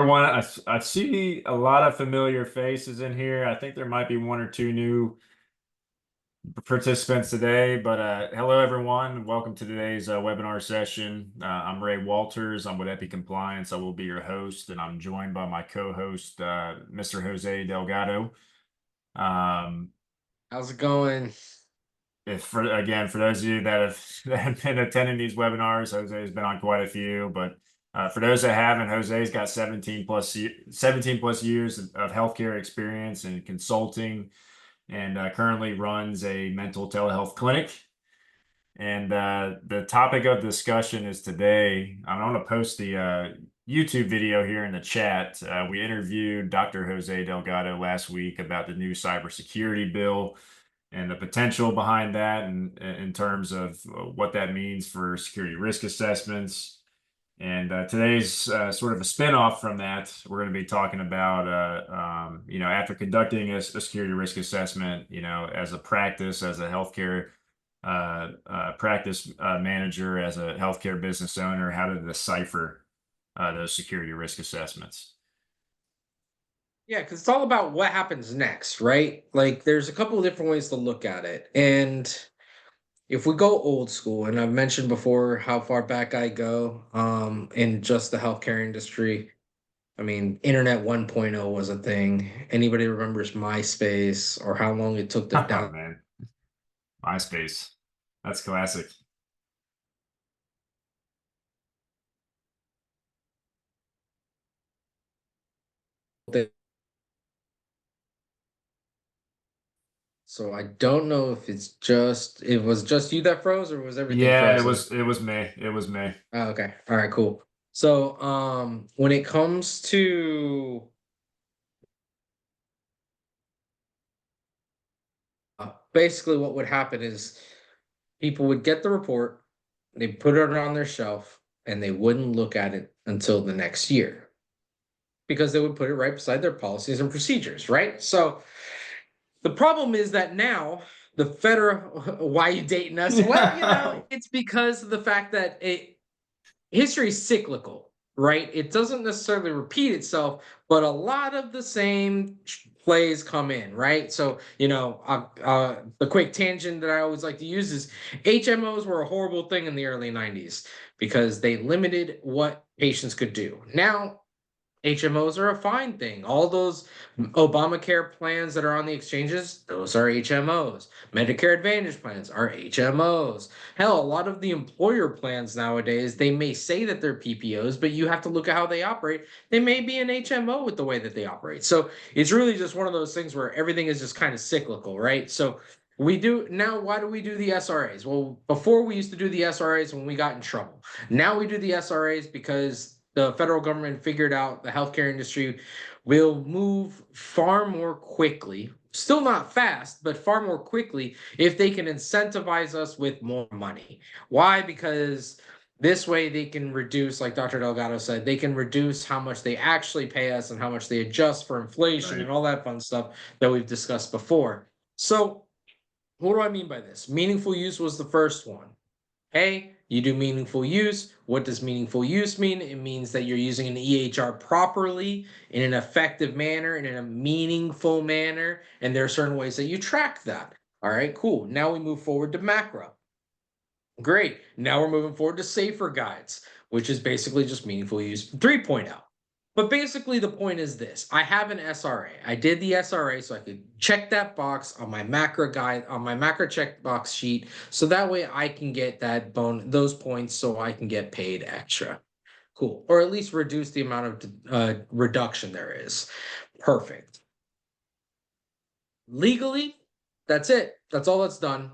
everyone. I see a lot of familiar faces in here. I think there might be one or two new participants today, but hello, everyone. Welcome to today's webinar session. I'm Ray Walters. I'm with EPICompliance. I will be your host, and I'm joined by my co-host, Mr. Jose Delgado. How's it going? For those of you that have been attending these webinars, Jose has been on quite a few, but for those that haven't, Jose's got 17 plus years of healthcare experience in consulting, and currently runs a mental telehealth clinic. And the topic of discussion is today, I'm going to post the YouTube video here in the chat. We interviewed Dr. Jose Delgado last week about the new cybersecurity bill and the potential behind that, and in terms of what that means for security risk assessments. And today's sort of a spinoff from that. We're going to be talking about, after conducting a security risk assessment, as a practice, as a healthcare practice manager, as a healthcare business owner, how to decipher those security risk assessments. Yeah, because it's all about what happens next, right? Like, there's a couple of different ways to look at it. And if we go old school, and I've mentioned before how far back I go in just the healthcare industry. I mean, Internet 1.0 was a thing. Anybody remembers MySpace or how long it took to Oh download? man, MySpace, that's classic. So I don't know if it was just you that froze or was everything Yeah, frozen? it was me. It was me. Oh, okay. All right, cool. So when it comes to basically what would happen is people would get the report, they put it on their shelf, and they wouldn't look at it until the next year because they would put it right beside their policies and procedures, right? So the problem is that now the federal, why are you dating us? Well, it's because of the fact that history is cyclical, right? It doesn't necessarily repeat itself, but a lot of the same plays come in, right? So, the quick tangent that I always like to use is HMOs were a horrible thing in the early 90s because they limited what patients could do. Now, HMOs are a fine thing. All those Obamacare plans that are on the exchanges, those are HMOs. Medicare Advantage plans are HMOs. Hell, a lot of the employer plans nowadays, they may say that they're PPOs, but you have to look at how they operate. They may be an HMO with the way that they operate. So it's really just one of those things where everything is just kind of cyclical, right? So we do now, why do we do the SRAs? Well, before we used to do the SRAs when we got in trouble. Now we do the SRAs because the federal government figured out the healthcare industry will move far more quickly, still not fast, but far more quickly if they can incentivize us with more money. Why? Because this way they can reduce, like Dr. Delgado said, they can reduce how much they actually pay us and how much they adjust for inflation Right. and all that fun stuff that we've discussed before. So, what do I mean by this? Meaningful use was the first one. Hey, you do meaningful use. What does meaningful use mean? It means that you're using an EHR properly, in an effective manner, and in a meaningful manner. And there are certain ways that you track that. All right, cool. Now we move forward to macro. Great. Now we're moving forward to safer guides, which is basically just meaningful use 3.0. But basically, the point is this: I have an SRA. I did the SRA so I could check that box on my macro guide, on my macro checkbox sheet, so that way I can get those points, so I can get paid extra. Cool, or at least reduce the amount of reduction there is. Perfect. Legally, that's it. That's all that's done.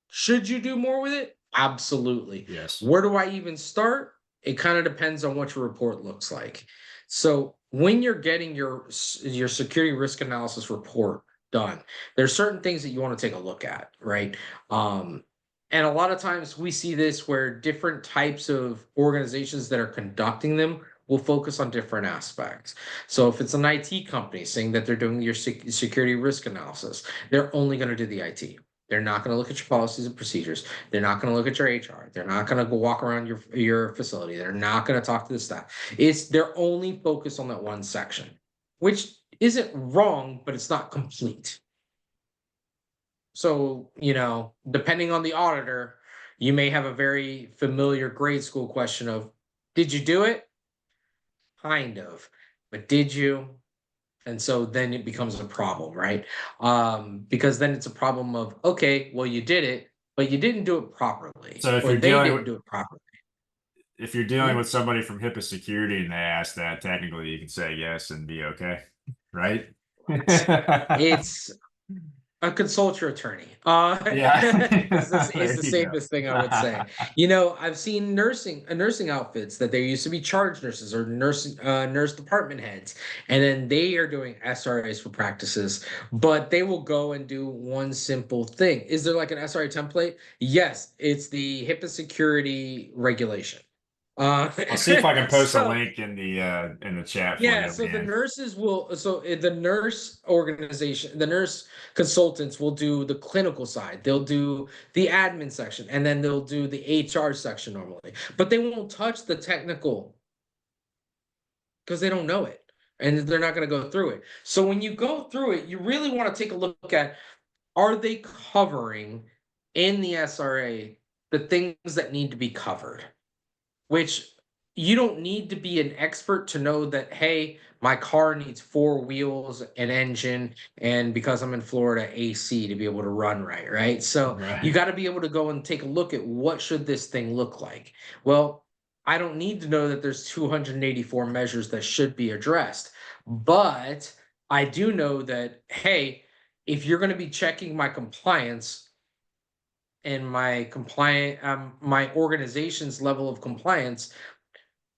Should you do more with it? Absolutely. Yes. Where do I even start? It kind of depends on what your report looks like. So when you're getting your security risk analysis report done, there's certain things that you want to take a look at, right? And a lot of times we see this where different types of organizations that are conducting them will focus on different aspects. So if it's an IT company saying that they're doing your security risk analysis, they're only going to do the IT. They're not going to look at your policies and procedures. They're not going to look at your HR. They're not going to go walk around your facility. They're not going to talk to the staff. It's they're only focused on that one section, which isn't wrong, but it's not complete. So, depending on the auditor, you may have a very familiar grade school question of, did you do it? Kind of, but did you? And so then it becomes a problem, right? Because then it's a problem of, okay, well, you did it, but you didn't do it properly, So if or you're they dealing didn't with do it properly. dealing Hmm? with somebody from HIPAA security and they ask that, technically you can say yes and be okay, right? It's consult your attorney. Yeah. Is this is There the you go. safest thing I would say. I've seen nursing outfits that there used to be charge nurses or nurse department heads, and then they are doing SRAs for practices, but they will go and do one simple thing. Is there like an SRA template? Yes, it's the HIPAA security regulation. Uh, I'll see if I can post a so link in the chat for yeah, you, so the man. nurses will, the nurse organization, the nurse consultants will do the clinical side. They'll do the admin section, and then they'll do the HR section normally. But they won't touch the technical because they don't know it and they're not going to go through it. So when you go through it, you really want to take a look at, are they covering in the SRA the things that need to be covered? Which you don't need to be an expert to know that, hey, my car needs four wheels, an engine, and because I'm in Florida, AC to be able to run right? So you Right. got to be able to go and take a look at, what should this thing look like? Well, I don't need to know that there's 284 measures that should be addressed, but I do know that, hey, if you're going to be checking my compliance and my organization's level of compliance,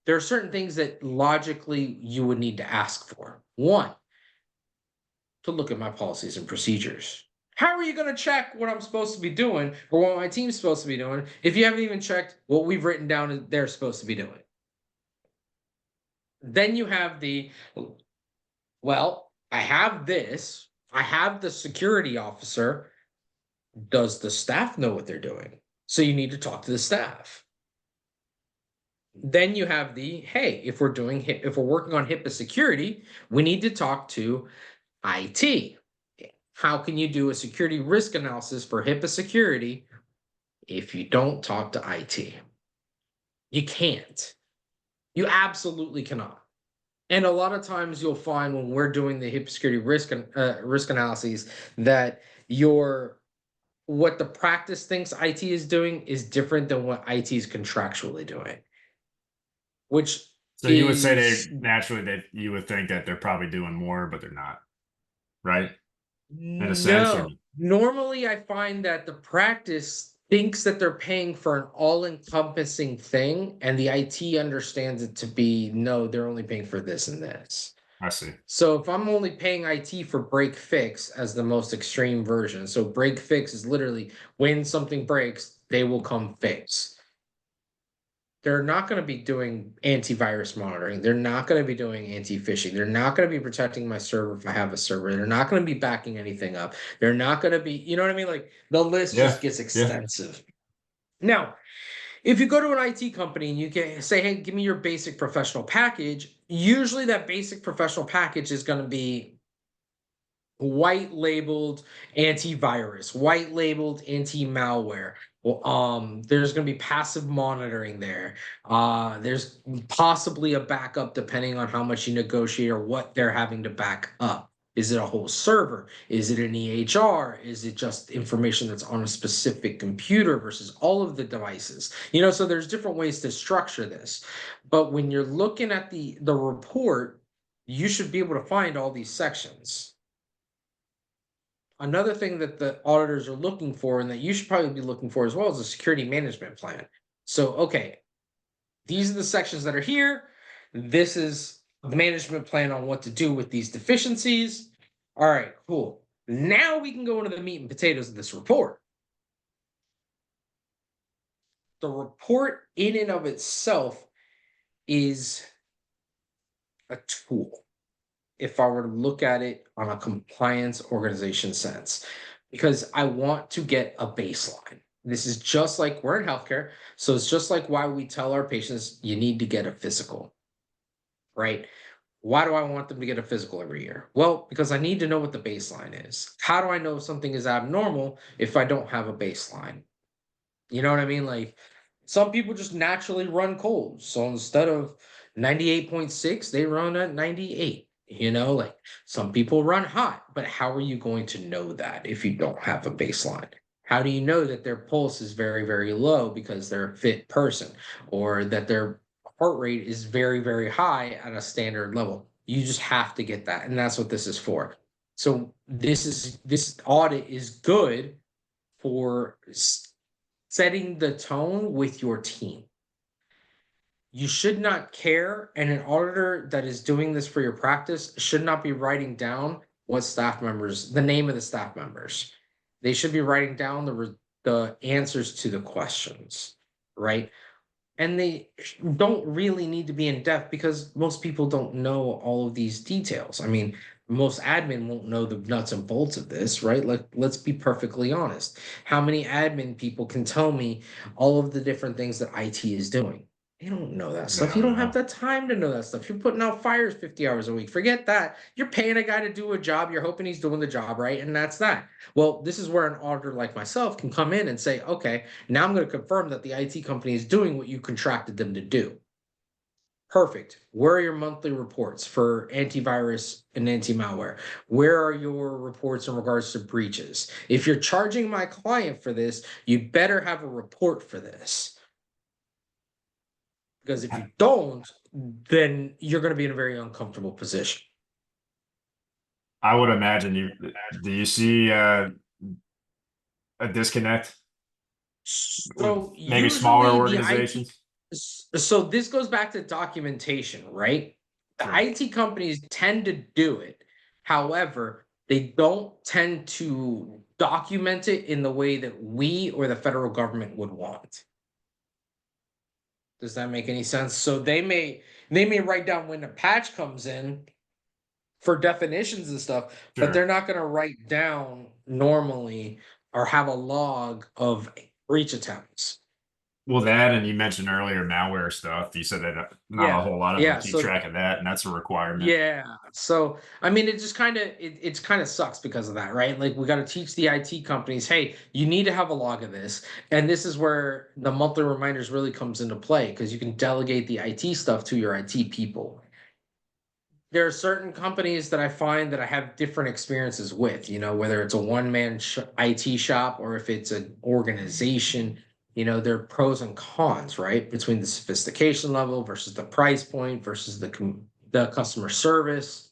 there are certain things that logically you would need to ask for. One, to look at my policies and procedures. How are you going to check what I'm supposed to be doing or what my team's supposed to be doing if you haven't even checked what we've written down they're supposed to be doing? Then you have well, I have this, I have the security officer. Does the staff know what they're doing? So you need to talk to the staff. Then you have hey, if we're working on HIPAA security, we need to talk to IT. How can you do a security risk analysis for HIPAA security if you don't talk to IT? You can't. You absolutely cannot. And a lot of times you'll find when we're doing the HIPAA security risk analyses that your what the practice thinks IT is doing is different than what IT is contractually doing, which So you would say is that you would think that they're probably doing more, but they're not, right? In a sense, or no. Normally, I find that the practice thinks that they're paying for an all-encompassing thing, and the IT understands it to be, no, they're only paying for this and this. I see. So if I'm only paying IT for break fix as the most extreme version, so break fix is literally when something breaks, they will come fix. They're not going to be doing antivirus monitoring. They're not going to be doing anti-phishing. They're not going to be protecting my server if I have a server. They're not going to be backing anything up. They're not going to be, you know what I mean? Like the list Yeah. just gets Yeah. extensive. Now, if you go to an IT company and you can say, hey, give me your basic professional package, usually that basic professional package is going to be white labeled antivirus, white labeled anti-malware. Well, there's going to be passive monitoring there. There's possibly a backup depending on how much you negotiate or what they're having to back up. Is it a whole server? Is it an EHR? Is it just information that's on a specific computer versus all of the devices? So there's different ways to structure this. But when you're looking at the report, you should be able to find all these sections. Another thing that the auditors are looking for and that you should probably be looking for as well is a security management plan. So, okay, these are the sections that are here. This is the management plan on what to do with these deficiencies. All right, cool. Now we can go into the meat and potatoes of this report. The report in and of itself is a tool if I were to look at it on a compliance organization sense. because I want to get a baseline. This is just like we're in healthcare. So it's just like why we tell our patients you need to get a physical, right? Why do I want them to get a physical every year? Well, because I need to know what the baseline is. How do I know if something is abnormal if I don't have a baseline? You know what I mean? Like some people just naturally run cold. So instead of 98.6, they run at 98. You know, like some people run hot, but how are you going to know that if you don't have a baseline? How do you know that their pulse is very, very low because they're a fit person, or that their heart rate is very, very high at a standard level? You just have to get that. And that's what this is for. So this audit is good for setting the tone with your team. You should not care, and an auditor that is doing this for your practice should not be writing down what staff members, the name of the staff members. They should be writing down the answers to the questions, right? And they don't really need to be in depth because most people don't know all of these details. I mean, most admin won't know the nuts and bolts of this, right? Like, let's be perfectly honest. How many admin people can tell me all of the different things that IT is doing? They don't know that stuff. No, You don't have no. the time to know that stuff. You're putting out fires 50 hours a week. Forget that. You're paying a guy to do a job. You're hoping he's doing the job right. And that's that. Well, this is where an auditor like myself can come in and say, okay, now I'm going to confirm that the IT company is doing what you contracted them to do. Perfect. Where are your monthly reports for antivirus and anti-malware? Where are your reports in regards to breaches? If you're charging my client for this, you better have a report for this. Because if you don't, then you're going to be in a very uncomfortable position. I would imagine you. Do you see a disconnect with So maybe smaller usually the IT, organizations? so this goes back to documentation, right? The Sure. IT companies tend to do it. However, they don't tend to document it in the way that we or the federal government would want. Does that make any sense? So they may write down when a patch comes in for definitions and stuff, but they're Sure. not going to write down normally or have a log of breach attempts. Well, that and you mentioned earlier malware stuff. You said that not a Yeah. whole lot of them Yeah. keep So track of that, and that's a requirement. yeah. So I mean, it just kind of it's kind of sucks because of that, right? Like we got to teach the IT companies, hey, you need to have a log of this, and this is where the monthly reminders really comes into play because you can delegate the IT stuff to your IT people. There are certain companies that I find that I have different experiences with, whether it's a one-man IT shop or if it's an organization, there are pros and cons, right? Between the sophistication level versus the price point versus the customer service.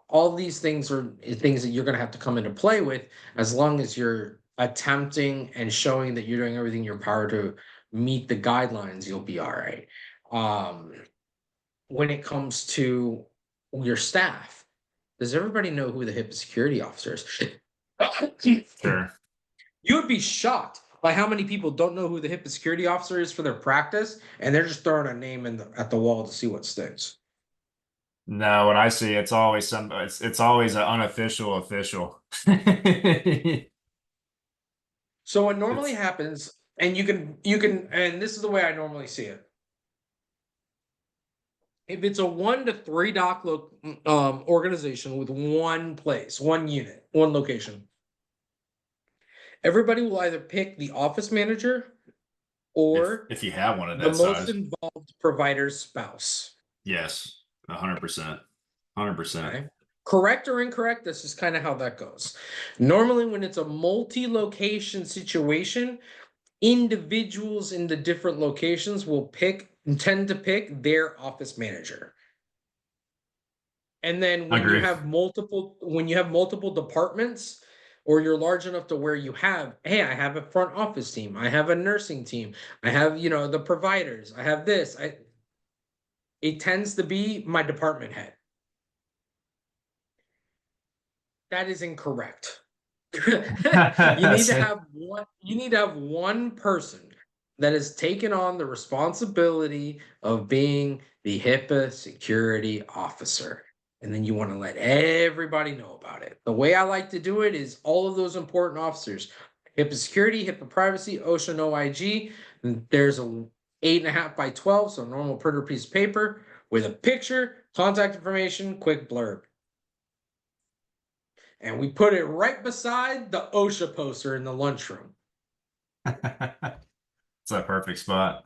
All these things are things that you're going to have to come into play with as long as you're attempting and showing that you're doing everything in your power to meet the guidelines, you'll be all right. When it comes to your staff, does everybody know who the HIPAA security officer is? Sure. You would be shocked by how many people don't know who the HIPAA security officer is for their practice, and they're just throwing a name at the wall to see what sticks. No, what I see, it's always it's always an unofficial official. So what normally It's happens, and you can, and this is the way I normally see it. If it's a 1 to 3 organization with one place, one unit, one location, everybody will either pick the office manager or if you have one of the that most size. involved provider's spouse. Yes, 100%. 100%. Okay. Correct or incorrect, this is kind of how that goes. Normally, when it's a multi-location situation, individuals in the different locations will tend to pick their office manager. And then I agree. when you have multiple departments, or you're large enough to where you have, hey, I have a front office team, I have a nursing team, I have, the providers, I have this. It tends to be my department head. That is incorrect. You need to have person that has taken on the responsibility of being the HIPAA security officer. and then you want to let everybody know about it. The way I like to do it is all of those important officers, HIPAA security, HIPAA privacy, OSHA, no IG. And there's a 8.5 by 12, so normal printer piece of paper with a picture, contact information, quick blurb. And we put it right beside the OSHA poster in the lunchroom. It's a perfect spot.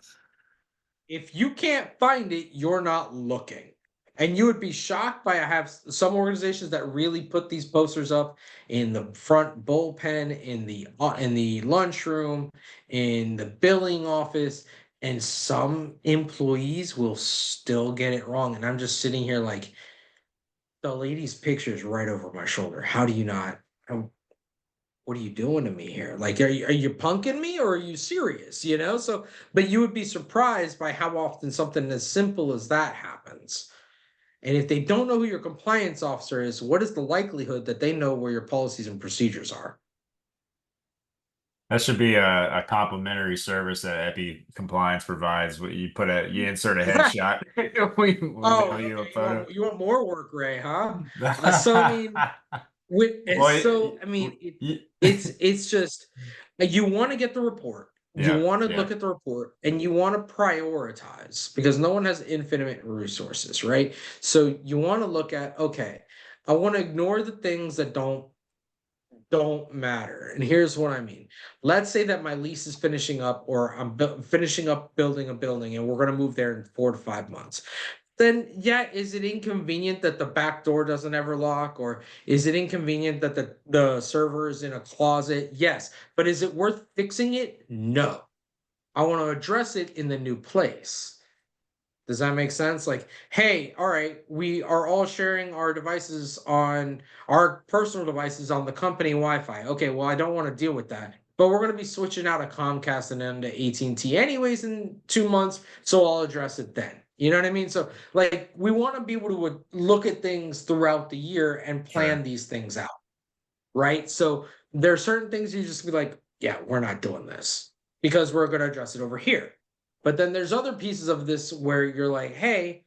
If you can't find it, you're not looking. And you would be shocked by I have some organizations that really put these posters up in the front bullpen, in the lunchroom, in the billing office, and some employees will still get it wrong. And I'm just sitting here like, the lady's picture is right over my shoulder. How do you not? What are you doing to me here? Like, are you punking me or are you serious? You know, so but you would be surprised by how often something as simple as that happens. And if they don't know who your compliance officer is, what is the likelihood that they know where your policies and procedures are? That should be a complimentary service that EPICompliance provides. You insert a headshot. We Oh, mail you a okay. photo. You want more work, Ray, huh? So I mean, with Well, so I mean it's just you want to get the report, you yeah, want to yeah, look at the report, and you want to prioritize because no one has infinite resources, right? So you want to look at, okay, I want to ignore the things that don't matter. And here's what I mean. Let's say that my lease is finishing up, or I'm finishing up building a building, and we're going to move there in 4 to 5 months. Then, yeah, is it inconvenient that the back door doesn't ever lock? Or is it inconvenient that the server is in a closet? Yes. But is it worth fixing it? No. I want to address it in the new place. Does that make sense? Like, hey, all right, we are all sharing our devices on our personal devices on the company Wi-Fi. Okay, well, I don't want to deal with that. But we're going to be switching out of Comcast and into AT&T anyways in 2 months, so I'll address it then. You know what I mean? So, like, we want to be able to look at things throughout the year and plan sure. these things out, right? So, there are certain things you just be like, yeah, we're not doing this because we're going to address it over here. But then there's other pieces of this where you're like, hey,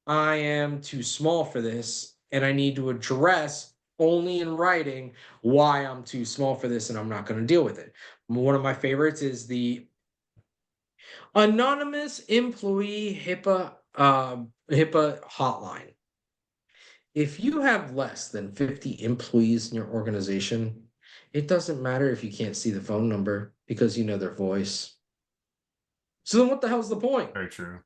I am too small for this, and I need to address only in writing why I'm too small for this and I'm not going to deal with it. One of my favorites is the anonymous employee HIPAA hotline. If you have less than 50 employees in your organization, it doesn't matter if you can't see the phone number because you know their voice. So then what the hell's the point? Very true.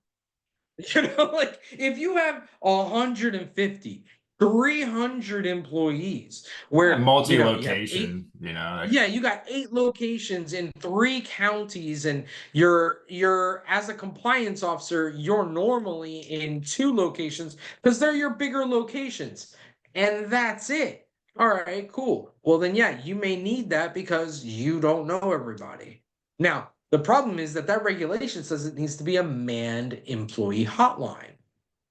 Like if you have 150, 300 employees Yeah, where, you have eight, multi-location, like, yeah, you got 8 locations in 3 counties, and you're as a compliance officer, you're normally in 2 locations because they're your bigger locations. And that's it. All right, cool. Well, then, yeah, you may need that because you don't know everybody. Now, the problem is that regulation says it needs to be a manned employee hotline.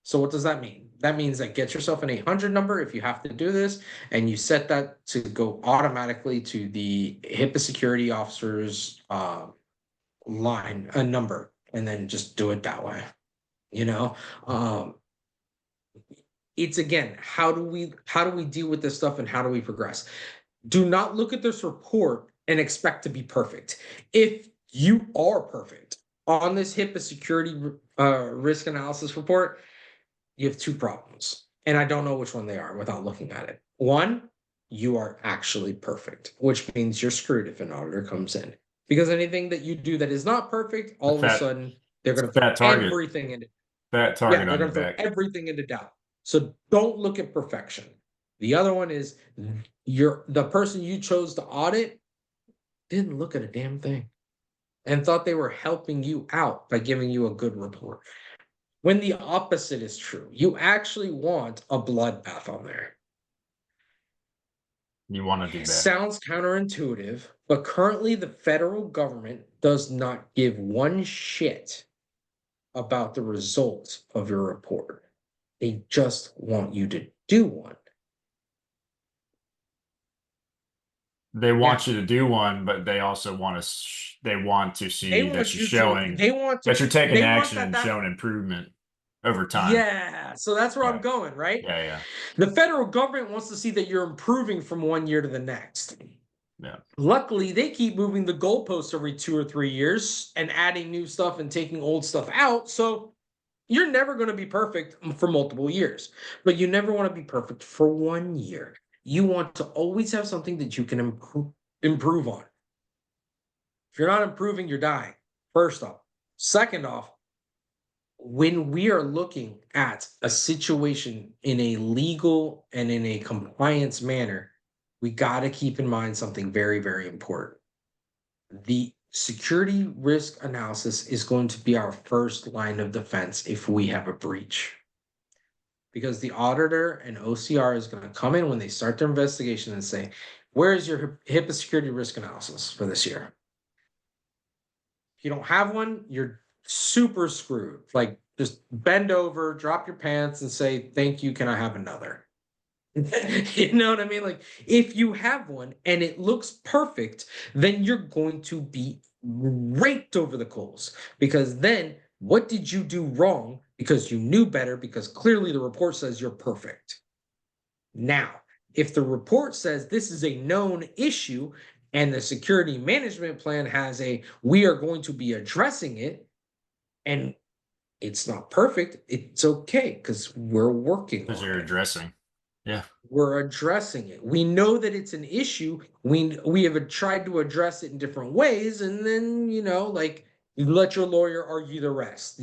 So what does that mean? That means that get yourself an 800 number if you have to do this, and you set that to go automatically to the HIPAA security officer's line, a number, and then just do it that way. You know, um, it's again, how do we deal with this stuff and how do we progress? Do not look at this report and expect to be perfect. If you are perfect on this HIPAA security risk analysis report, you have 2 problems. And I don't know which one they are without looking at it. One, you are actually perfect, which means you're screwed if an auditor comes in. Because anything that you do that is not perfect, a all of a fat, sudden they're it's going a to throw fat target, everything into fat yeah, target they're on going your to throw back. everything into doubt. So don't look at perfection. The other one is the person you chose to audit didn't look at a damn thing and thought they were helping you out by giving you a good report. When the opposite is true, you actually want a bloodbath on there. You want to do bad. Sounds counterintuitive, but currently the federal government does not give one shit about the results of your report. They just want you to do one. They want Now, you to do one, but they also they want to they see that want you're you to, showing that you're taking they want action that and that showing improvement over time. Yeah, so that's where I'm Yeah. going, right? Yeah. Yeah. The federal government wants to see that you're improving from one year to the next. Yeah. Luckily, they keep moving the goalposts every 2 or 3 years and adding new stuff and taking old stuff out. So you're never going to be perfect for multiple years, but you never want to be perfect for 1 year. You want to always have something that you can improve on. If you're not improving, you're dying. First off. Second off, when we are looking at a situation in a legal and in a compliance manner, we got to keep in mind something very, very important. The security risk analysis is going to be our first line of defense if we have a breach. Because the auditor and OCR is going to come in when they start their investigation and say, where is your HIPAA security risk analysis for this year? If you don't have one, you're super screwed. Like, just bend over, drop your pants, and say, thank you. Can I have another? You know what I mean? Like, if you have one and it looks perfect, then you're going to be raked over the coals. Because then, what did you do wrong? Because you knew better, because clearly the report says you're perfect. Now, if the report says this is a known issue and the security management plan has a we are going to be addressing it, and it's not perfect, it's okay because we're working Because on you're it. addressing. Yeah. We're addressing it. We know that it's an issue. We have tried to address it in different ways, and then like, you let your lawyer argue the rest.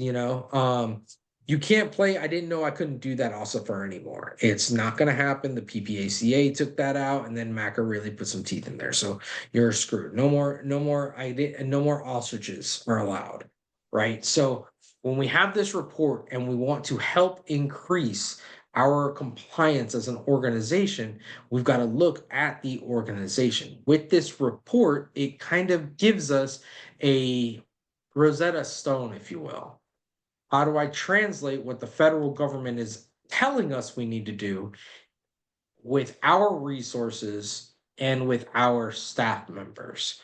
You can't play. I didn't know I couldn't do that ossifer anymore. It's not going to happen. The PPACA took that out, and then MACA really put some teeth in there. So you're screwed. No more. No more. No more ostriches are allowed. Right. So when we have this report and we want to help increase our compliance as an organization, we've got to look at the organization. With this report, it kind of gives us a Rosetta Stone, if you will. How do I translate what the federal government is telling us we need to do with our resources and with our staff members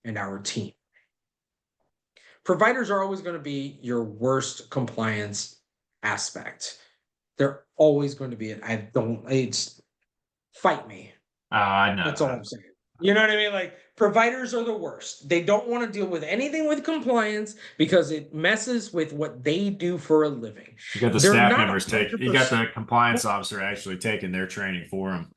and our team? Providers are always going to be your worst compliance aspect. They're always going to be it. It's fight me. I know That's all that. I'm saying. You know what I mean? Like, providers are the worst. They don't want to deal with anything with compliance because it messes with what they do for a living. You got the They're staff not members you got 100%. the compliance officer actually taking their training for them.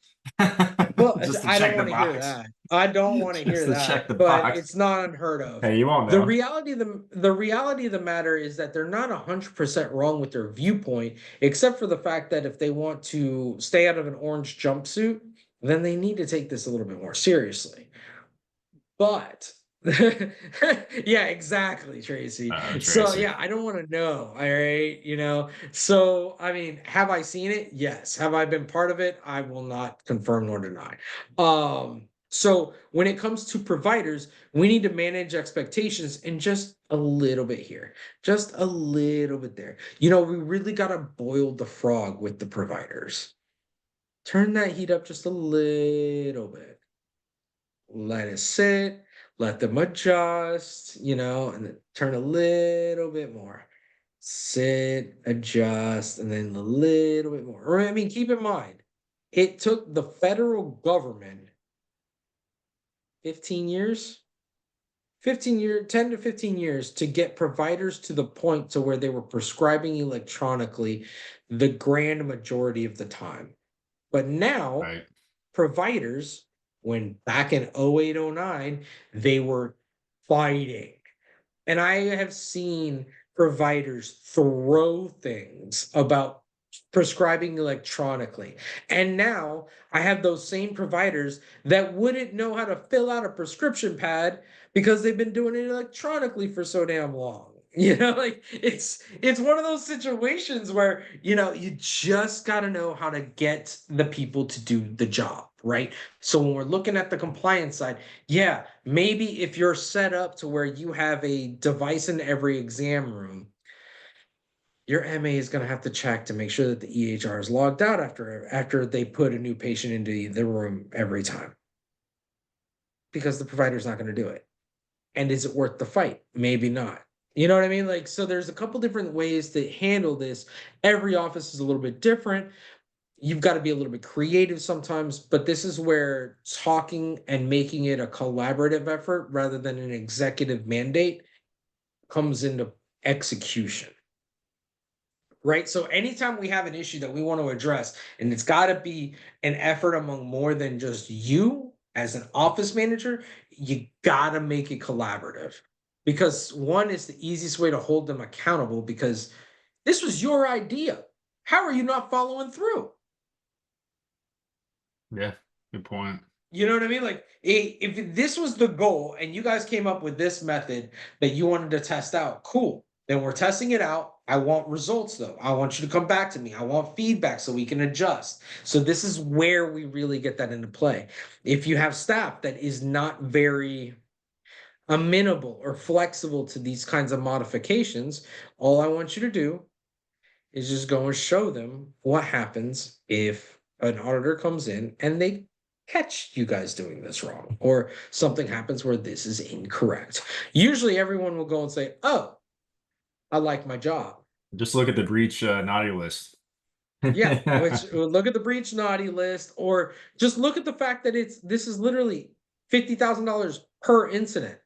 Well, Just to I don't check the want to hear box. that. I don't want to Just hear to check that, the but box. it's not unheard of. Hey, you won't The know. reality of the matter is that they're not 100% wrong with their viewpoint, except for the fact that if they want to stay out of an orange jumpsuit, then they need to take this a little bit more seriously. But yeah, exactly, Tracy. So Tracy. yeah, I don't want to know. All right, So I mean, have I seen it? Yes. Have I been part of it? I will not confirm nor deny. So when it comes to providers, we need to manage expectations and just a little bit here, just a little bit there. We really got to boil the frog with the providers. Turn that heat up just a little bit. Let it sit, let them adjust, and then turn a little bit more. Sit, adjust, and then a little bit more. I mean, keep in mind, it took the federal government 15 years, 15 years, 10 to 15 years to get providers to the point to where they were prescribing electronically the grand majority of the time. But now, Right. providers, when back in 0809, they were fighting. And I have seen providers throw things about prescribing electronically. And now I have those same providers that wouldn't know how to fill out a prescription pad because they've been doing it electronically for so damn long. Like, it's one of those situations where, you just got to know how to get the people to do the job, right? So when we're looking at the compliance side, yeah, maybe if you're set up to where you have a device in every exam room, your MA is going to have to check to make sure that the EHR is logged out after they put a new patient into the room every time, because the provider's not going to do it. And is it worth the fight? Maybe not. You know what I mean? Like, so there's a couple different ways to handle this. Every office is a little bit different. You've got to be a little bit creative sometimes, but this is where talking and making it a collaborative effort rather than an executive mandate comes into execution. Right. So anytime we have an issue that we want to address, and it's got to be an effort among more than just you as an office manager, you got to make it collaborative because one is the easiest way to hold them accountable because this was your idea. How are you not following through? Yeah, good point. You know what I mean? Like, if this was the goal and you guys came up with this method that you wanted to test out, cool. Then we're testing it out. I want results though. I want you to come back to me. I want feedback so we can adjust. So this is where we really get that into play. If you have staff that is not very amenable or flexible to these kinds of modifications, all I want you to do is just go and show them what happens if an auditor comes in and they catch you guys doing this wrong or something happens where this is incorrect. Usually everyone will go and say, "Oh, I like my job." Just look at the breach naughty list. Yeah, which look at the breach naughty list or just look at the fact that this is literally $50,000 per incident.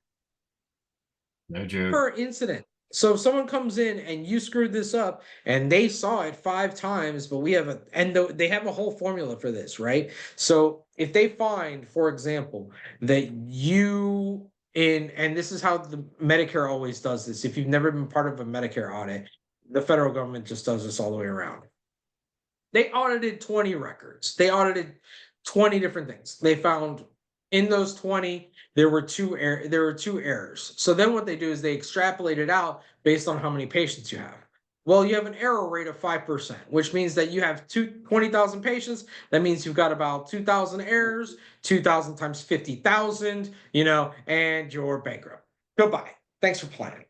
No joke. Per incident. So if someone comes in and you screwed this up and they saw it 5 times, but we have they have a whole formula for this, right? So if they find, for example, that you and this is how the Medicare always does this. If you've never been part of a Medicare audit, the federal government just does this all the way around. They audited 20 records. They audited 20 different things. They found in those 20 there were two errors. So then what they do is they extrapolate it out based on how many patients you have. Well, you have an error rate of 5%, which means that you have 20,000 patients. That means you've got about 2,000 errors, 2,000 times 50,000, and you're bankrupt. Goodbye. Thanks for playing.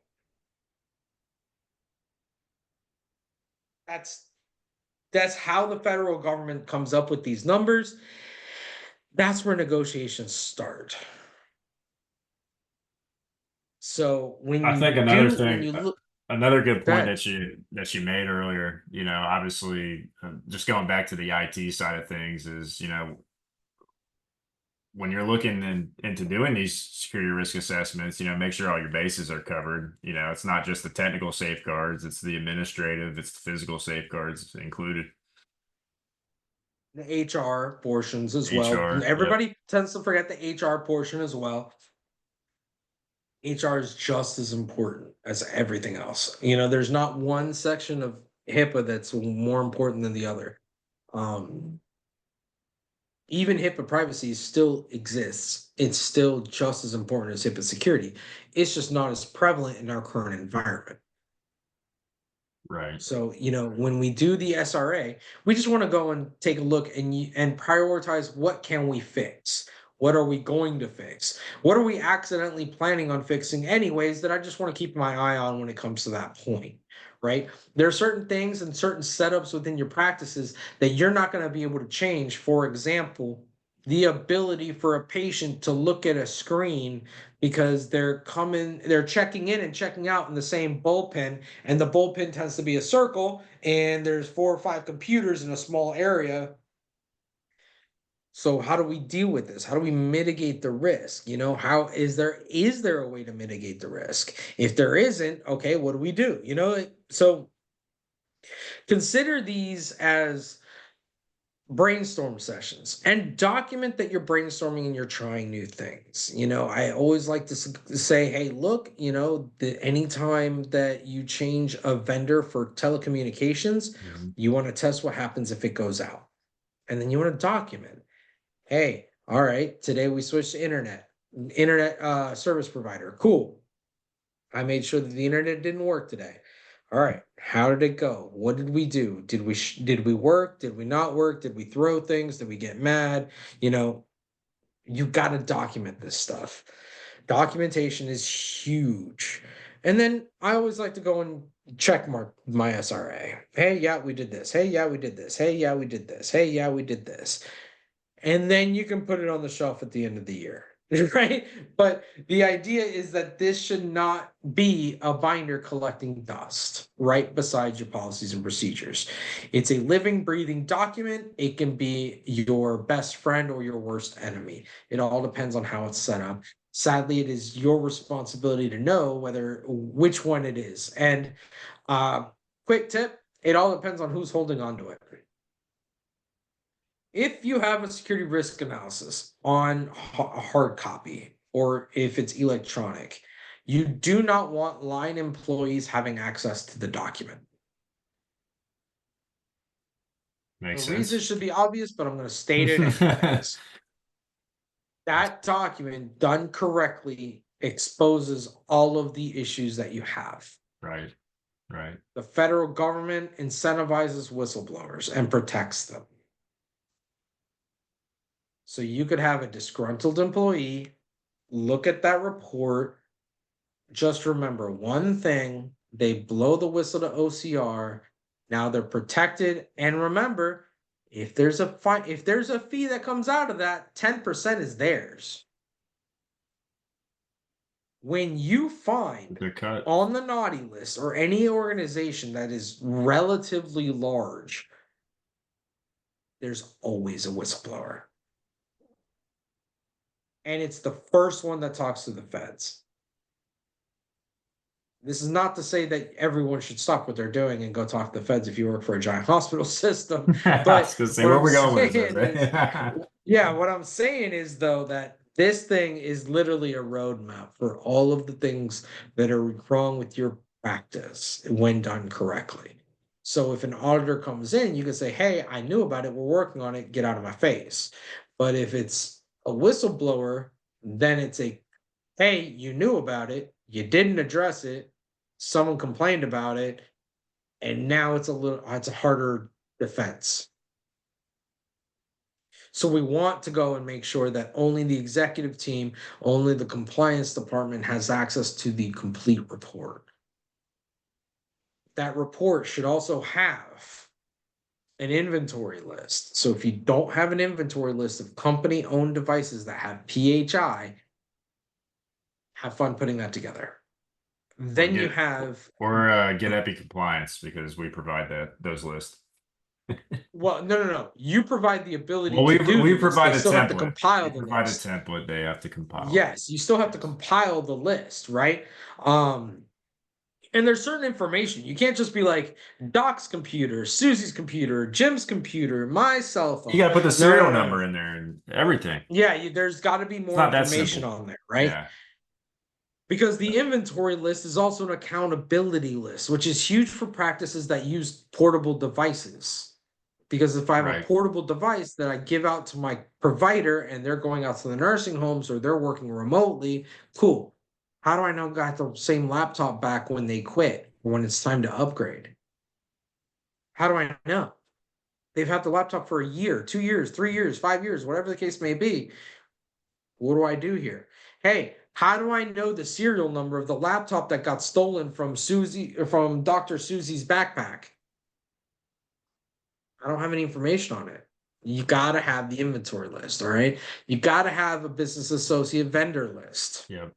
That's that's how the federal government comes up with these numbers. That's where negotiations start. So when I you think when you look another good point that that you made earlier, obviously, just going back to the IT side of things is, when you're looking into doing these security risk assessments, make sure all your bases are covered. It's not just the technical safeguards, it's the administrative, it's the physical safeguards included. the HR portions as well. HR, yep. Everybody tends to forget the HR portion as well. HR is just as important as everything else. There's not one section of HIPAA that's more important than the other. Um, Even HIPAA privacy still exists. It's still just as important as HIPAA security. It's just not as prevalent in our current environment. Right. So, when we do the SRA, we just want to go and take a look and prioritize what can we fix? What are we going to fix? What are we accidentally planning on fixing anyways that I just want to keep my eye on when it comes to that point, right? There are certain things and certain setups within your practices that you're not going to be able to change. For example, the ability for a patient to look at a screen because they're checking in and checking out in the same bullpen, and the bullpen tends to be a circle, and there's 4 or 5 computers in a small area. So how do we deal with this? How do we mitigate the risk? How is there a way to mitigate the risk? If there isn't, okay, what do we do? So consider these as brainstorm sessions and document that you're brainstorming and you're trying new things. I always like to say, hey, look, anytime that you change a vendor for telecommunications, Mhm. you want to test what happens if it goes out. And then you want to document, hey, all right, today we switched to internet service provider. Cool. I made sure that the internet didn't work today. All right, how did it go? What did we do? Did we work? Did we not work? Did we throw things? Did we get mad? You got to document this stuff. Documentation is huge. And then I always like to go and check mark my SRA. Hey, yeah, we did this. Hey, yeah, we did this. Hey, yeah, we did this. Hey, yeah, we did this. And then you can put it on the shelf at the end of the year. right? But the idea is that this should not be a binder collecting dust right beside your policies and procedures. It's a living, breathing document. It can be your best friend or your worst enemy. It all depends on how it's set up. Sadly, it is your responsibility to know which one it is. And quick tip, it all depends on who's holding on to it. If you have a security risk analysis on a hard copy or if it's electronic, you do not want line employees having access to the document. The Makes reason sense. should be obvious, but I'm going to state it anyways. That document done correctly exposes all of the issues that you have. Right. Right. The federal government incentivizes whistleblowers and protects them. So you could have a disgruntled employee look at that report. Just remember one thing, they blow the whistle to OCR. Now they're protected. And remember, if there's a fee that comes out of that, 10% is theirs. When you find They're cut. on the naughty list or any organization that is relatively large, there's always a whistleblower. And it's the first one that talks to the feds. This is not to say that everyone should stop what they're doing and go talk to the feds if you work for a giant hospital system. I But was gonna say what where I'm we going with saying this. is, yeah, what I'm saying is though that this thing is literally a roadmap for all of the things that are wrong with your practice when done correctly. So if an auditor comes in, you can say, "Hey, I knew about it. We're working on it. Get out of my face." But if it's a whistleblower, then it's a, "Hey, you knew about it. You didn't address it. Someone complained about it, and now it's a harder defense." So we want to go and make sure that only the executive team, only the compliance department has access to the complete report. That report should also have an inventory list. So if you don't have an inventory list of company owned devices that have PHI, have fun putting that together. Or Then you get have, get EPICompliance because we provide those lists. well, no. You provide the ability Well, to do the we list. They provide a still have to template. compile We the provide a list. template they have to compile. Yes, you still have to Yes. compile the list, right? And there's certain information. You can't just be like Doc's computer, Susie's computer, Jim's computer, my cell You phone. got to put the No, serial no, no, number no. in there and everything. Yeah, there's got to be It's more not that information simple. on there, right? Yeah. Because the inventory list is also an accountability list, which is huge for practices that use portable devices. Because if I have a Right. portable device that I give out to my provider and they're going out to the nursing homes or they're working remotely, cool. How do I know I got the same laptop back when they quit or when it's time to upgrade? How do I know? They've had the laptop for a year, 2 years, 3 years, 5 years, whatever the case may be. What do I do here? Hey, how do I know the serial number of the laptop that got stolen from Dr. Susie's backpack? I don't have any information on it. You got to have the inventory list, all right? You got to have a business associate vendor list. Yep.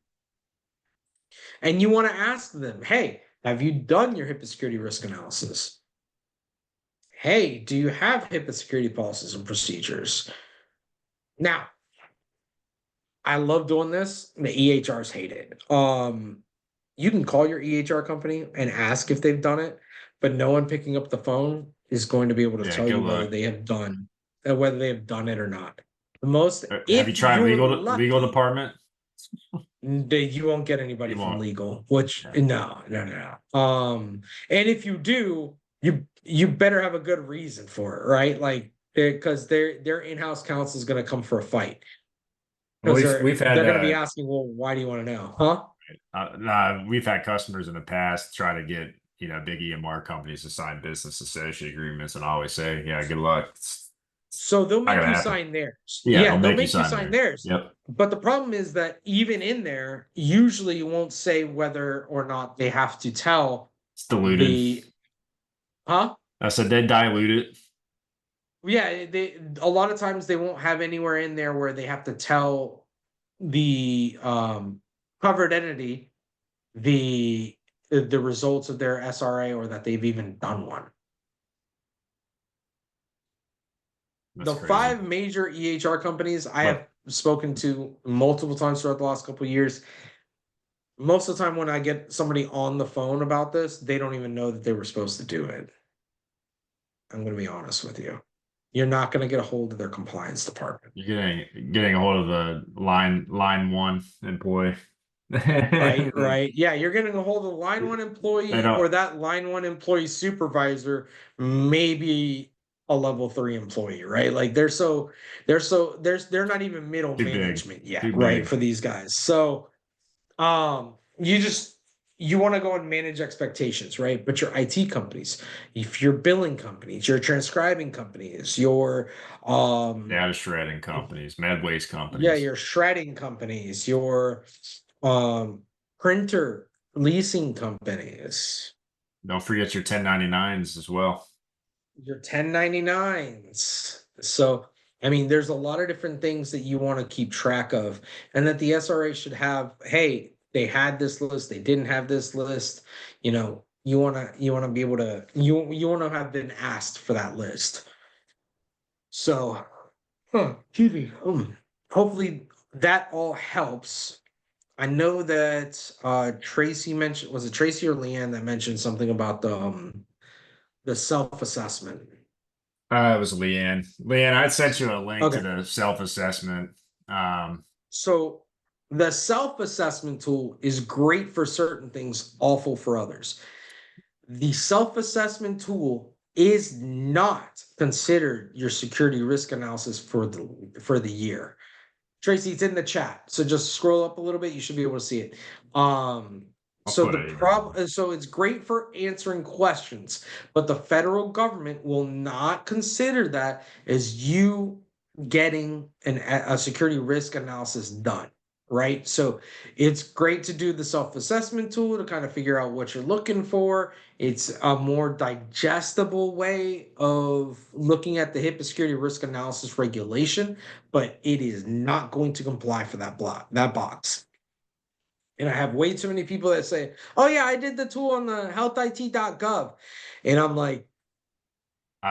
And you want to ask them, hey, have you done your HIPAA security risk analysis? Hey, do you have HIPAA security policies and procedures? Now, I love doing this. The EHRs hate it. You can call your EHR company and ask if they've done it, but no one picking up the phone is going to be able to Yeah. tell Good you luck. whether they have done it or not. The most, Have you if tried you're legal lucky, department? you won't get anybody You from won't. legal. Which Yeah. no. And if you do, you better have a good reason for it, right? Like because their in-house counsel is going to come for a fight Well, because we've had they're going to be asking, well, why do you want to know, huh? nah, we've had customers in the past try to get big EMR companies to sign business associate agreements, and I always say, yeah, good luck. It's So they'll not make gonna you happen. sign theirs. Yeah, Yeah, they'll they'll make you make you sign sign theirs. theirs. Yep. But the problem is that even in there, usually you won't say whether or not they have to tell It's diluted. the, huh? I said they dilute it. Yeah, they a lot of times they won't have anywhere in there where they have to tell the covered entity the results of their SRA or that they've even done one. That's The crazy. 5 major EHR companies I But have spoken to multiple times throughout the last couple of years. Most of the time, when I get somebody on the phone about this, they don't even know that they were supposed to do it. I'm going to be honest with you. You're not going to get a hold of their compliance department. you're getting a hold of the line one employee. Right, They right. Yeah, you're getting a hold of the line one employee don't or that line one employee supervisor, maybe a level 3 employee, right? Like they're not even middle too big, management yet, too right? big. For these guys. So you want to go and manage expectations, right? But your IT companies, if your billing companies, your transcribing companies, your Data shredding companies, med waste yeah, companies. your shredding companies, your um printer leasing companies, Don't forget your 1099s as well. your 1099s. So, I mean, there's a lot of different things that you want to keep track of, and that the SRA should have, hey, they had this list, they didn't have this list. You want to be able to you want to have been asked for that list. So, excuse me. Hopefully that all helps. I know that Tracy mentioned, was it Tracy or Leanne that mentioned something about the self-assessment? It was Leanne. Leanne, I sent you a link to Okay. the self-assessment. So the self-assessment tool is great for certain things, awful for others. The self-assessment tool is not considered your security risk analysis for the year. Tracy, it's in the chat. So just scroll up a little bit. You should be able to see it. I'll So put the it in here. problem, so it's great for answering questions, but the federal government will not consider that as you getting a security risk analysis done, right? So it's great to do the self-assessment tool to kind of figure out what you're looking for. It's a more digestible way of looking at the HIPAA security risk analysis regulation, but it is not going to comply for that box. And I have way too many people that say, "Oh yeah, I did the tool on the healthit.gov," and I'm like, "You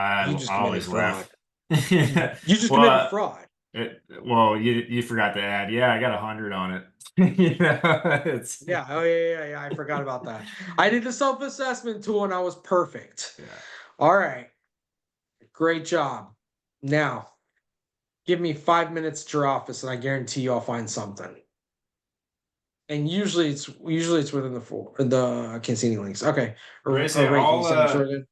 I just committed always fraud. laugh. You just committed Well, fraud." you forgot to add. Yeah, I got 100 on it. It's Yeah, oh yeah. I forgot about that. I did the self-assessment tool and I was perfect. yeah. All right, great job. Now, give me 5 minutes to your office, and I guarantee you I'll find something. And usually it's within the I can't see any links. Okay. Tracy, Ray, can you send it short again?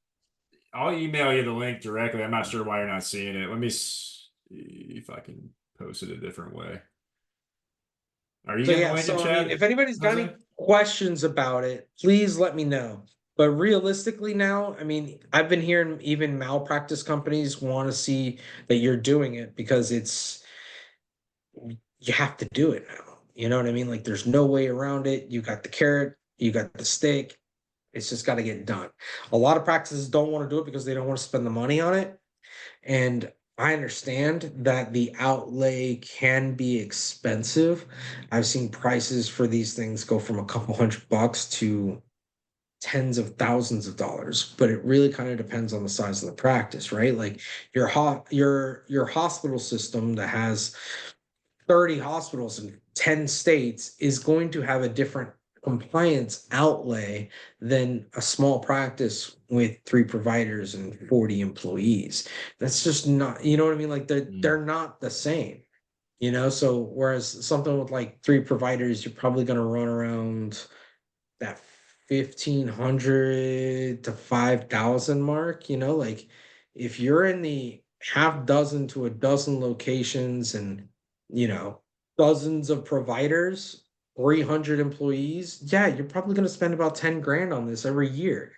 I'll email you the link directly. I'm not sure why you're not seeing it. Let me see if I can post it a different way. Are you So getting the yeah, link in so I mean, chat, if anybody's got Jose? any questions about it, please let me know. But realistically now, I mean, I've been hearing even malpractice companies want to see that you're doing it because you have to do it now. You know what I mean? Like there's no way around it. You got the carrot, you got the stick. It's just got to get done. A lot of practices don't want to do it because they don't want to spend the money on it. And I understand that the outlay can be expensive. I've seen prices for these things go from a couple $100 to tens of thousands of dollars, but it really kind of depends on the size of the practice, right? Like your hospital system that has 30 hospitals in 10 states is going to have a different compliance outlay than a small practice with 3 providers and 40 employees. That's just not, you know what I mean? Like they're Mm. not the same, you know? So whereas something with like 3 providers, you're probably going to run around that 1,500 to 5,000 mark, like if you're in the half dozen to a dozen locations and, you know, dozens of providers, 300 employees, yeah, you're probably going to spend about 10 grand on this every year,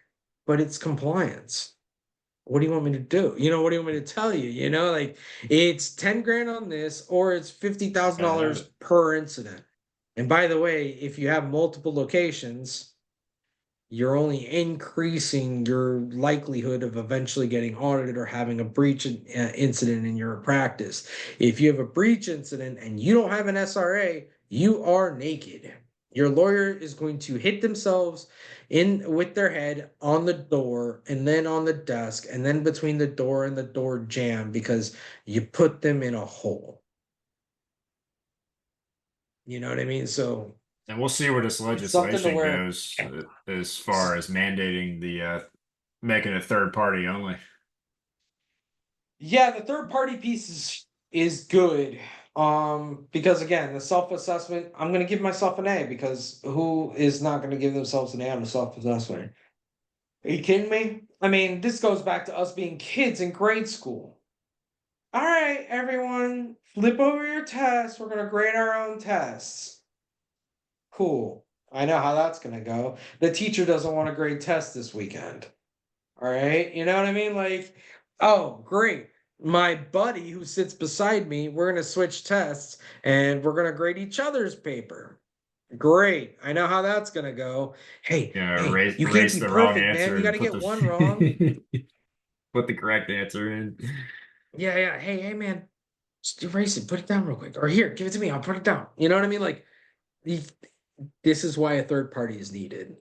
but it's compliance. What do you want me to do? What do you want me to tell you? Like it's 10 grand on this, or it's Gotta have $50,000 it. per incident. And by the way, if you have multiple locations, you're only increasing your likelihood of eventually getting audited or having a breach incident in your practice. If you have a breach incident and you don't have an SRA, you are naked. Your lawyer is going to hit themselves in with their head on the door and then on the desk and then between the door and the door jamb because you put them in a hole. You know what I mean? So And we'll see where this it's something to legislation where goes as far as mandating the making it third party only. yeah, the third party piece is good. Because again, the self-assessment, I'm gonna give myself an A because who is not gonna give themselves an A on a self-assessment? Are you kidding me? I mean, this goes back to us being kids in grade school. All right, everyone, flip over your tests. We're gonna grade our own tests. Cool. I know how that's gonna go. The teacher doesn't want to grade tests this weekend. All right. You know what I mean? Like, oh, great. My buddy who sits beside me, we're going to switch tests and we're going to grade each other's paper. Great. I know how that's going to go. Hey, you can't Erase be the wrong perfect, man. answer You got and to put get one wrong. the put the correct answer in. Yeah, yeah. Hey, man, just erase it. Put it down real quick. Or here, give it to me. I'll put it down. You know what I mean? Like, this is why a third party is needed.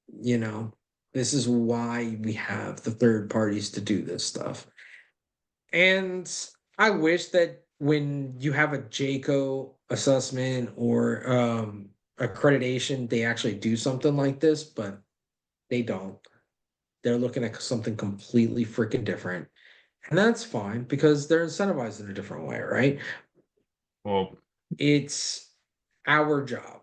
You know, this is why we have the third parties to do this stuff. And I wish that when you have a JACO assessment or accreditation, they actually do something like this, but they don't. They're looking at something completely freaking different. And that's fine because they're incentivized in a different way, right? Well, It's our job.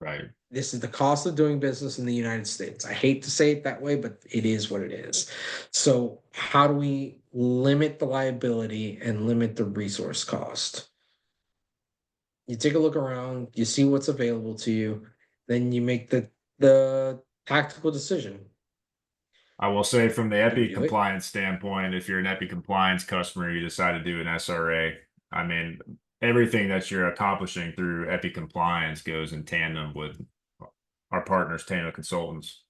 right. This is the cost of doing business in the United States. I hate to say it that way, but it is what it is. So, how do we limit the liability and limit the resource cost? You take a look around, you see what's available to you, then you make the tactical decision. I will say from the Do you do it? EPICompliance standpoint, if you're an EPICompliance customer, you decide to do an SRA. I mean, everything that you're accomplishing through EPICompliance goes in tandem with our partners, Tano Consultants,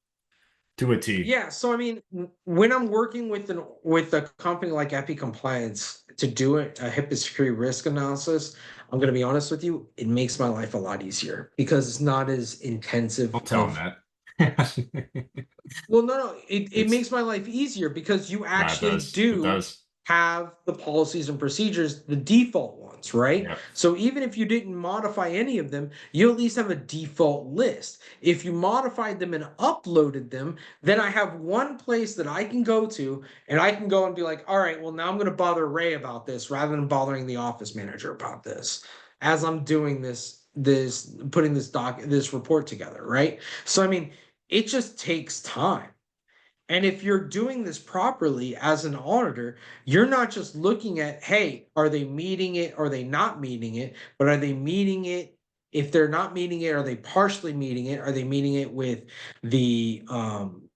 to a T. Yeah, so I mean, when I'm working with a company like EPICompliance to do a HIPAA security risk analysis, I'm going to be honest with you, it makes my life a lot easier because it's not as intensive Don't tell of. them that. Well, no, it It's makes my life easier because you no, it actually does. It do does. have the policies and procedures, the default ones, right? Yep. So even if you didn't modify any of them, you at least have a default list. If you modified them and uploaded them, then I have one place that I can go to and I can go and be like, all right, well, now I'm going to bother Ray about this rather than bothering the office manager about this as I'm doing this putting this report together, right? So I mean, it just takes time. And if you're doing this properly as an auditor, you're not just looking at, hey, are they meeting it? Are they not meeting it? But are they meeting it? If they're not meeting it, are they partially meeting it? Are they meeting it with the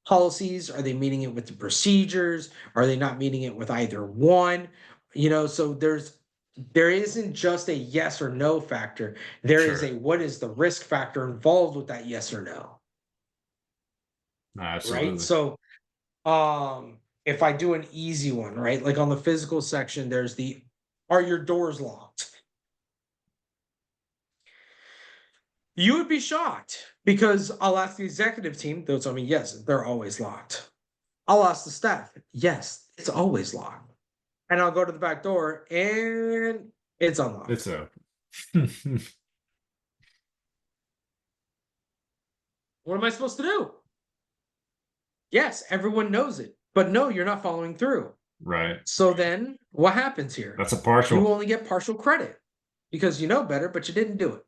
policies? Are they meeting it with the procedures? Are they not meeting it with either one? So there isn't just a yes or no factor. There is Sure. a what is the risk factor involved with that yes or no, right? Absolutely. So if I do an easy one, right? Like on the physical section, there's the are your doors locked? You would be shocked because I'll ask the executive team, they'll tell me, yes, they're always locked. I'll ask the staff, yes, it's always locked. And I'll go to the back door and it's It's unlocked. a What am I supposed to do? Yes, everyone knows it, but no, you're not following through. right. So then what happens here? That's a You partial. only get partial credit because you know better, but you didn't do it.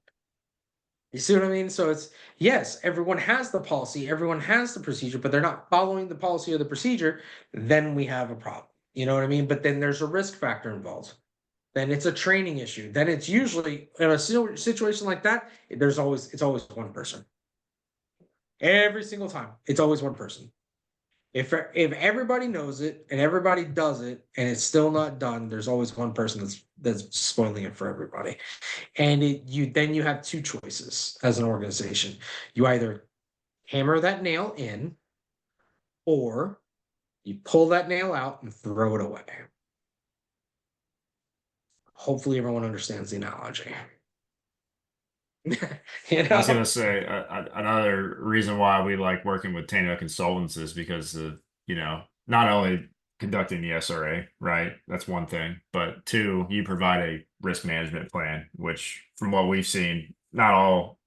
You see what I mean? So it's yes, everyone has the policy, everyone has the procedure, but they're not following the policy or the procedure, then we have a problem. You know what I mean? But then there's a risk factor involved. Then it's a training issue. Then it's usually in a situation like that, it's always one person. Every single time, it's always one person. If everybody knows it and everybody does it and it's still not done, there's always one person that's spoiling it for everybody. And you have two choices as an organization. You either hammer that nail in, or you pull that nail out and throw it away. Hopefully, everyone understands the analogy. You I was know? gonna say another reason why we like working with Tano Consultants is because of, not only conducting the SRA, right? That's one thing, but two, you provide a risk management plan, which from what we've seen, not all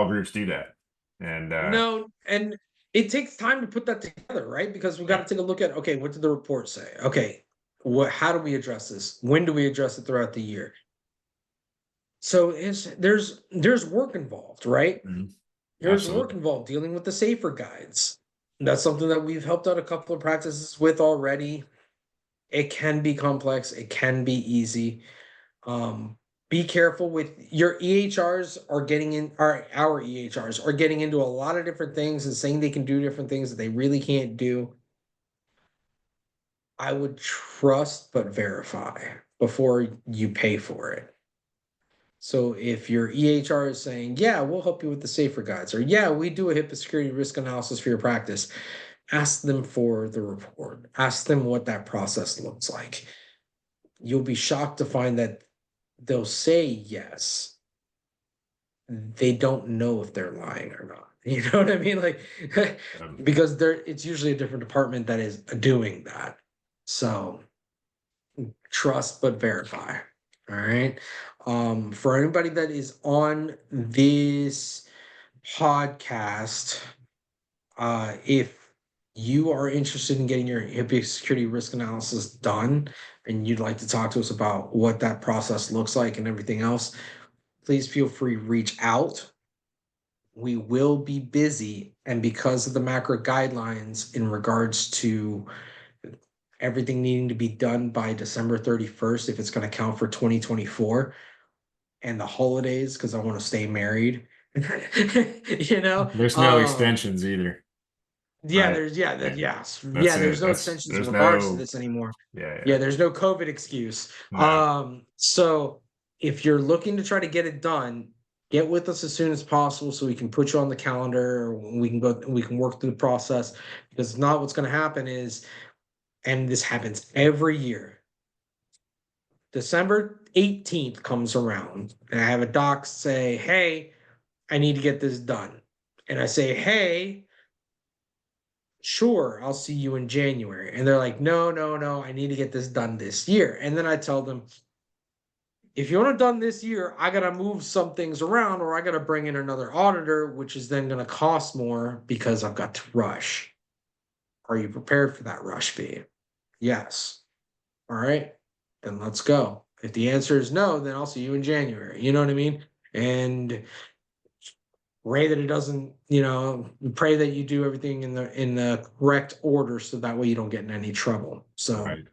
groups do that. And No, and it takes time to put that together, right? Because we got yeah, to take a look at, okay, what did the report say? Okay, how do we address this? When do we address it throughout the year? So there's work involved, right? mhm, There's work absolutely. involved dealing with the safer guides. That's something that we've helped out a couple of practices with already. It can be complex, it can be easy. Um, be careful with your EHRs are getting in our EHRs are getting into a lot of different things and saying they can do different things that they really can't do. I would trust but verify before you pay for it. So if your EHR is saying, yeah, we'll help you with the safer guides, or yeah, we do a HIPAA security risk analysis for your practice, ask them for the report. Ask them what that process looks like. You'll be shocked to find that they'll say yes. They don't know if they're lying or not. You know what I mean? Like Um, because it's usually a different department that is doing that. So trust but verify. All right. For anybody that is on this podcast, if you are interested in getting your HIPAA security risk analysis done and you'd like to talk to us about what that process looks like and everything else, please feel free to reach out. We will be busy, and because of the macro guidelines in regards to everything needing to be done by December 31st, if it's going to count for 2024 and the holidays, because I want to stay married, you know, there's no extensions either, yeah, right? there's yeah, Yeah, yeah, that's there's it. no That's extensions in there's regards to no, this anymore. yeah, Yeah, there's no COVID excuse. no, So if you're looking to try to get it done, get with us as soon as possible so we can put you on the calendar, or we can work through the process. Because not what's going to happen is, and this happens every year. December 18th comes around, and I have a doc say, "Hey, I need to get this done," and I say, "Hey, sure, I'll see you in January." And they're like, "No, no, no, I need to get this done this year." And then I tell them, if you want it done this year, I got to move some things around, or I got to bring in another auditor, which is then going to cost more because I've got to rush. Are you prepared for that rush fee? Yes. All right. Then let's go. If the answer is no, then I'll see you in January. You know what I mean? And pray that it doesn't, pray that you do everything in the correct order so that way you don't get in any trouble. So right.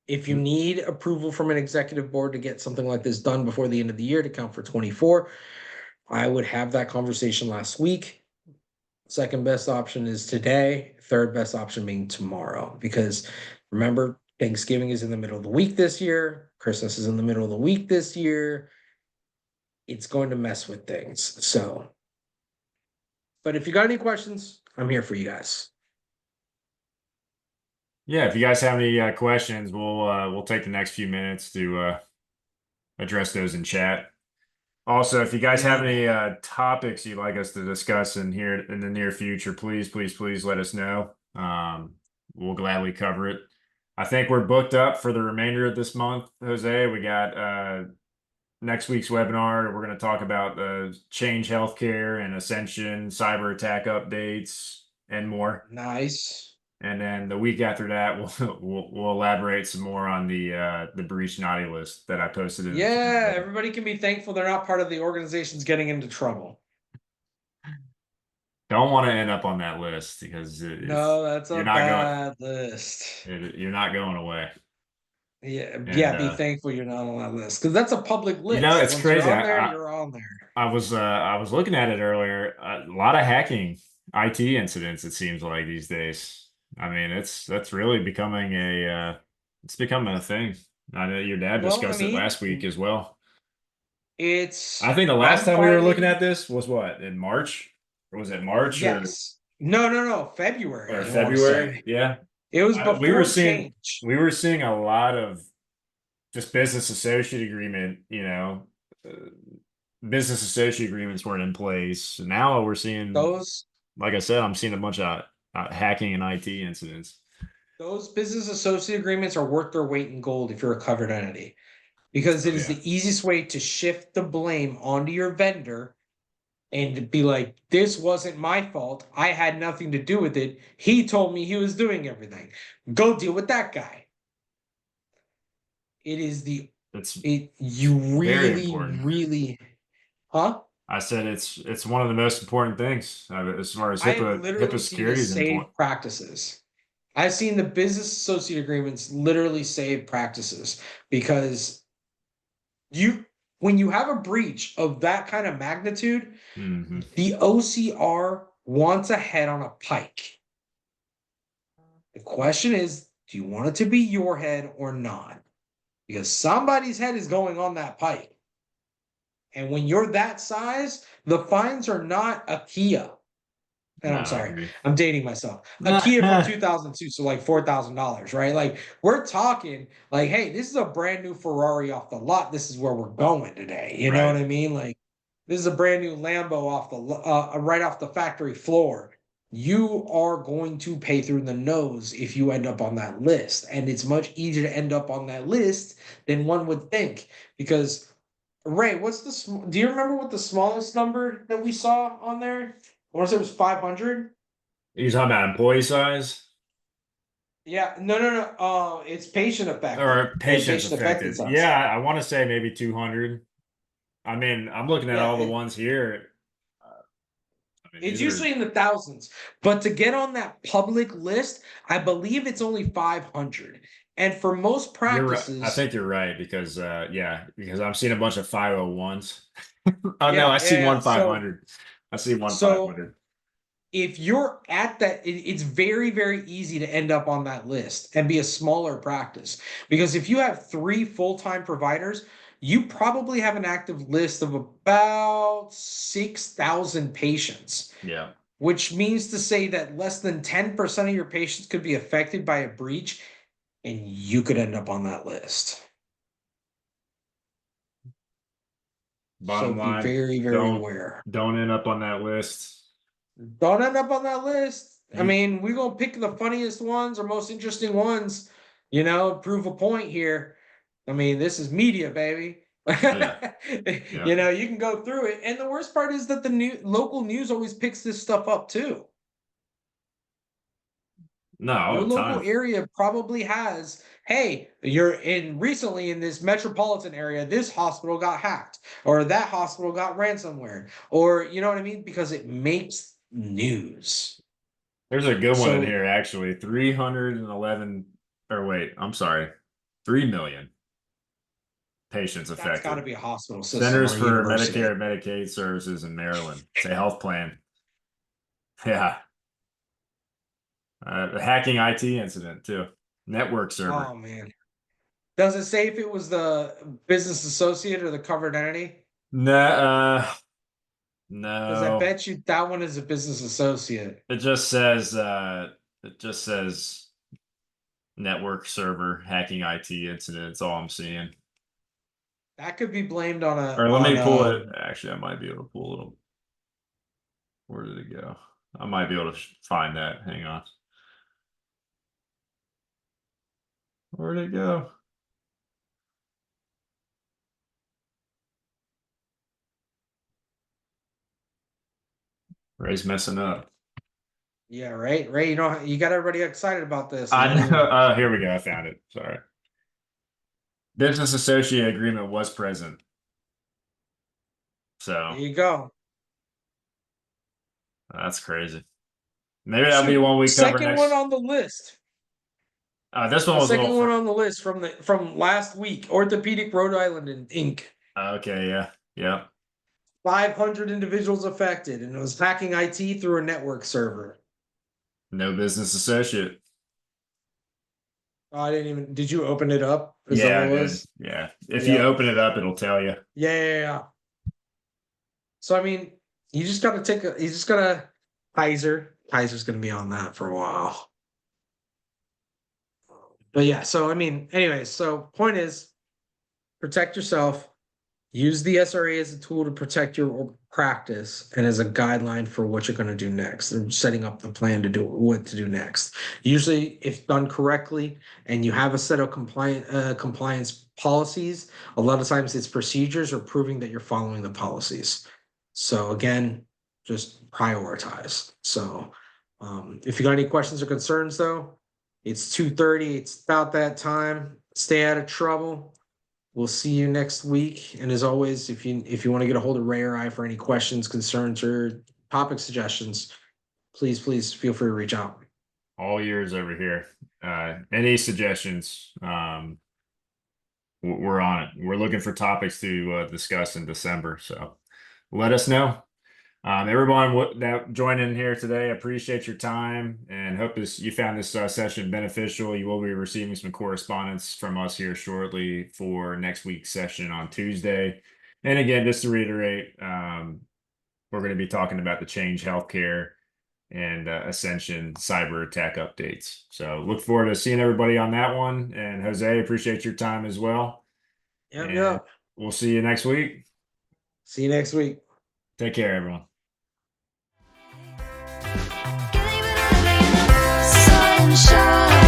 if you need approval from an executive board to get something like this done before the end of the year to count for 24, I would have that conversation last week. Second best option is today. Third best option being tomorrow. Because remember, Thanksgiving is in the middle of the week this year. Christmas is in the middle of the week this year. It's going to mess with things. So, but if you got any questions, I'm here for you guys. Yeah, if you guys have any questions, we'll take the next few minutes to address those in chat. Also, if you guys have And any topics you'd like us to discuss in here in the near future, please let us know. We'll gladly cover it. I think we're booked up for the remainder of this month, Jose. We got next week's webinar. We're going to talk about Change Healthcare and Ascension, cyber attack updates, and more. nice. And then the week after that, we'll elaborate some more on the breach naughty list that I posted in the Yeah, forum. everybody can be thankful they're not part of the organizations getting into trouble. Don't want to end up on that list because No, that's a you're not going bad list. you're not going away. Yeah, And yeah, be thankful you're not on that list because that's a public list. it's Once you're crazy. on there, you're on there. I was looking at it earlier. A lot of hacking IT incidents. It seems like these days. I mean, that's really becoming it's becoming a thing. I know your dad Well, I discussed it mean, last week as well. I it's think the last I'm time we were looking finding at this was what, in March was it March Yes. No, no, no. February, or I want to say. February? Yeah. It was We were before seeing change. a lot of just business associate agreement, uh, business associate agreements weren't in place. Now we're seeing, Those like I said, I'm seeing a bunch of hacking and IT incidents. those business associate agreements are worth their weight in gold if you're a covered entity, because it Oh is yeah. the easiest way to shift the blame onto your vendor and to be like, this wasn't my fault. I had nothing to do with it. He told me he was doing everything. Go deal with that guy. It is the It's it you very really, important. really, huh? I said it's one of the most important things as far as I have HIPAA literally seen security this is save important. practices. I've seen the business associate agreements literally save practices because you when you have a breach of that kind of magnitude, Hmm. the OCR wants a head on a pike. The question is, do you want it to be your head or not? Because somebody's head is going on that pike. And when you're that size, the fines are not a Kia. And No, I'm I sorry, agree. I'm dating myself. A Kia from 2002, so like $4,000, right? Like we're talking like, hey, this is a brand new Ferrari off the lot. This is where we're going today. You know Right. what I mean? Like this is a brand new Lambo off the right off the factory floor. You are going to pay through the nose if you end up on that list, and it's much easier to end up on that list than one would think. Because Ray, do you remember what the smallest number that we saw on there? I want to say it was 500. You're talking about employee size Yeah, no, no, no. It's patient affected or and patients patient affected affected? Yeah, size. I want to say maybe 200. I mean, I'm looking at Yeah, all the ones here. I mean, it's these are usually in the thousands, but to get on that public list, I believe it's only 500. And for most you're right. I practices, think you're right because yeah, because I'm seeing a bunch of 501s. Oh no, I yeah, see yeah, yeah. one So, 500. I see one so 500. if you're at that, it's very, very easy to end up on that list and be a smaller practice. Because if you have three full-time providers, you probably have an active list of about 6,000 patients, Yeah. which means to say that less than 10% of your patients could be affected by a breach, and you could end up on that list. So Bottom be line, very, very don't aware. don't end up on that list. Don't end up on that list. I You, mean, we're gonna pick the funniest ones or most interesting ones, prove a point here. I mean, this is media, baby. yeah, yeah. You can go through it. And the worst part is that the local news always picks this stuff up too. No, Your all the local time. area probably has, hey, you're in recently in this metropolitan area, this hospital got hacked, or that hospital got ransomware, or you know what I mean? Because it makes news. There's a good one in So here actually. 311 or wait, I'm sorry. 3 million patients that's got to affected. be a hospital system Centers or a for university. Medicare and Medicaid Services in Maryland. It's a health plan. Yeah. A hacking IT incident too. Network Oh server. man. Does it say if it was the business associate or the covered entity? No, Because I no. bet you that one is a business associate. It just says network server hacking IT incident. That's all I'm seeing. That could be blamed on a Or let on me pull it. Actually, I might be able to pull a little. Where did it go? I might be able to find that. Hang on. Where'd it go? Ray's messing up. yeah, right, Ray. You got everybody excited about this, and I know. then Here we go. I found it. Sorry. Business associate agreement was present. there So you go. that's crazy. Maybe that'll be Shoot, one we cover second one next. on the list. This one The was a second little. one on the list from last week, Orthopedic Rhode Island and Inc. Okay. Yeah. Yeah. 500 individuals affected, and it was hacking IT through a network server. No business associate. Oh, I didn't even. Did you open it up? Is that Yeah, what I it did. was? Yeah. If you Yep. open it up, it'll tell you. Yeah, yeah, yeah. So I mean, You just gotta you just gotta Kaiser's gonna be on that for a while. But yeah, so I mean, anyways, so point is protect yourself. Use the SRA as a tool to protect your practice and as a guideline for what you're going to do next. They're setting up the plan to do what to do next. Usually, if done correctly and you have a set of compliance policies, a lot of times it's procedures or proving that you're following the policies. So again, just prioritize. So if you got any questions or concerns, though, it's 2:30. It's about that time. Stay out of trouble. We'll see you next week. And as always, if you want to get a hold of Ray or I for any questions, concerns, or topic suggestions, please feel free to reach out. All yours over here. Any suggestions? We're on it. We're looking for topics to discuss in December. So let us know. Everyone that joined in here today, appreciate your time and hope you found this session beneficial. You will be receiving some correspondence from us here shortly for next week's session on Tuesday. And again, just to reiterate, we're going to be talking about the Change Healthcare and Ascension cyber attack updates. So look forward to seeing everybody on that one. And Jose, appreciate your time as well. Yep, And yep. we'll see you next week. See you next week. Take care, everyone. Sunshine.